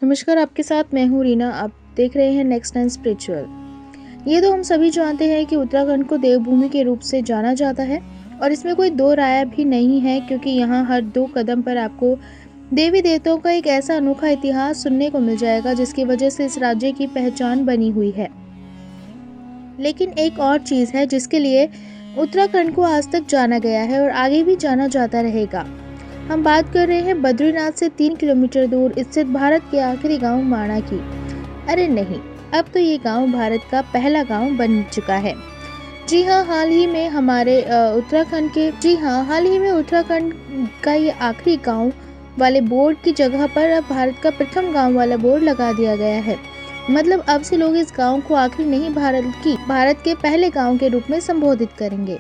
नमस्कार, आपके साथ मैं हूँ रीना। आप देख रहे हैं नेक्स्ट टाइम स्पिरिचुअल। ये तो हम सभी जानते हैं कि उत्तराखंड को देवभूमि के रूप से जाना जाता है और इसमें कोई दो राय भी नहीं है, क्योंकि यहाँ हर दो कदम पर आपको देवी देवताओं का एक ऐसा अनोखा इतिहास सुनने को मिल जाएगा जिसकी वजह से इस राज्य की पहचान बनी हुई है। लेकिन एक और चीज़ है जिसके लिए उत्तराखंड को आज तक जाना गया है और आगे भी जाना जाता रहेगा। हम बात कर रहे हैं बद्रीनाथ से 3 किलोमीटर दूर स्थित भारत के आखिरी गांव माणा की। अरे नहीं, अब तो ये गांव भारत का पहला गांव बन चुका है। जी हाँ, हाल ही में उत्तराखंड का ये आखिरी गांव वाले बोर्ड की जगह पर अब भारत का प्रथम गांव वाला बोर्ड लगा दिया गया है। मतलब अब से लोग इस गांव को आखिरी नहीं, भारत के पहले गांव के रूप में संबोधित करेंगे।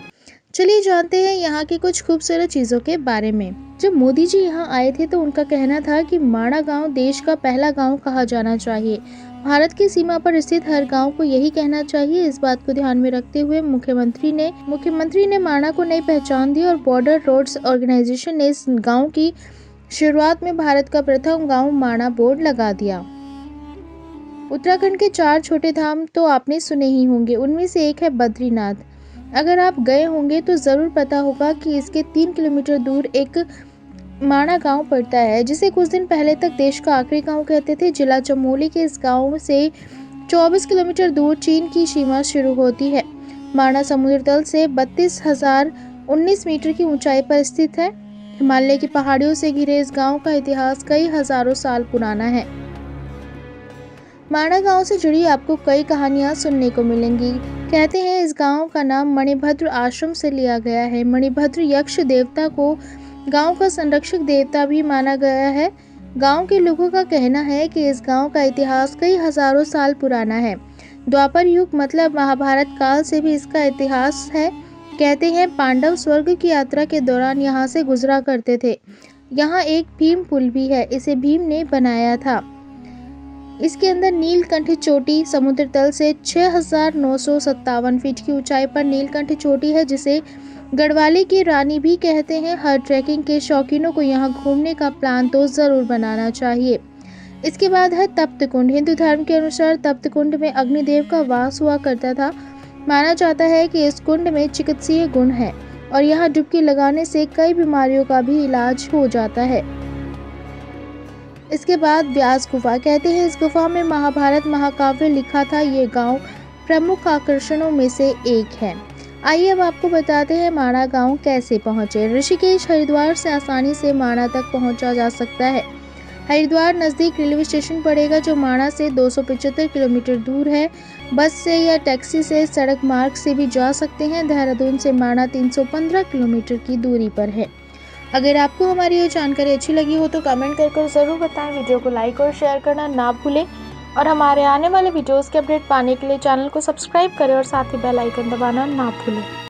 चलिए जानते हैं यहाँ की कुछ खूबसूरत चीज़ों के बारे में। जब मोदी जी यहाँ आए थे तो उनका कहना था कि माणा गांव देश का पहला गांव कहा जाना चाहिए। भारत की सीमा पर स्थित हर गांव को यही कहना चाहिए। इस बात को ध्यान में रखते हुए मुख्यमंत्री ने माणा को नई पहचान दी और बॉर्डर रोड्स ऑर्गेनाइजेशन ने इस गाँव की शुरुआत में भारत का प्रथम गाँव माणा बोर्ड लगा दिया। उत्तराखंड के 4 छोटे धाम तो आपने सुने ही होंगे, उनमें से एक है बद्रीनाथ। अगर आप गए होंगे तो ज़रूर पता होगा कि इसके 3 किलोमीटर दूर एक माणा गांव पड़ता है, जिसे कुछ दिन पहले तक देश का आखिरी गांव कहते थे। जिला चमोली के इस गांव से 24 किलोमीटर दूर चीन की सीमा शुरू होती है। माणा समुद्र तल से 32,019 मीटर की ऊंचाई पर स्थित है। हिमालय की पहाड़ियों से घिरे इस गाँव का इतिहास कई हजारों साल पुराना है। माणा गांव से जुड़ी आपको कई कहानियां सुनने को मिलेंगी। कहते हैं इस गांव का नाम मणिभद्र आश्रम से लिया गया है। मणिभद्र यक्ष देवता को गांव का संरक्षक देवता भी माना गया है। गांव के लोगों का कहना है कि इस गांव का इतिहास कई हजारों साल पुराना है। द्वापर युग मतलब महाभारत काल से भी इसका इतिहास है। कहते हैं पांडव स्वर्ग की यात्रा के दौरान यहाँ से गुजरा करते थे। यहाँ एक भीम पुल भी है, इसे भीम ने बनाया था। इसके अंदर नीलकंठ चोटी समुद्र तल से 6,957 फीट की ऊंचाई पर नीलकंठ चोटी है, जिसे गढ़वाली की रानी भी कहते हैं। हर ट्रैकिंग के शौकीनों को यहाँ घूमने का प्लान तो ज़रूर बनाना चाहिए। इसके बाद है तप्त कुंड। हिंदू धर्म के अनुसार तप्त कुंड में अग्निदेव का वास हुआ करता था। माना जाता है कि इस कुंड में चिकित्सीय गुण है और यहाँ डुबकी लगाने से कई बीमारियों का भी इलाज हो जाता है। इसके बाद व्यास गुफा। कहते हैं इस गुफा में महाभारत महाकाव्य लिखा था। ये गांव प्रमुख आकर्षणों में से एक है। आइए अब आपको बताते हैं माणा गांव कैसे पहुंचे। ऋषिकेश हरिद्वार से आसानी से माणा तक पहुंचा जा सकता है। हरिद्वार नज़दीक रेलवे स्टेशन पड़ेगा जो माणा से 275 किलोमीटर दूर है। बस से या टैक्सी से सड़क मार्ग से भी जा सकते हैं। देहरादून से माणा 315 किलोमीटर की दूरी पर है। अगर आपको हमारी ये जानकारी अच्छी लगी हो तो कमेंट कर ज़रूर बताएं। वीडियो को लाइक और शेयर करना ना भूलें और हमारे आने वाले वीडियोस के अपडेट पाने के लिए चैनल को सब्सक्राइब करें और साथ ही बेल आइकन दबाना ना भूलें।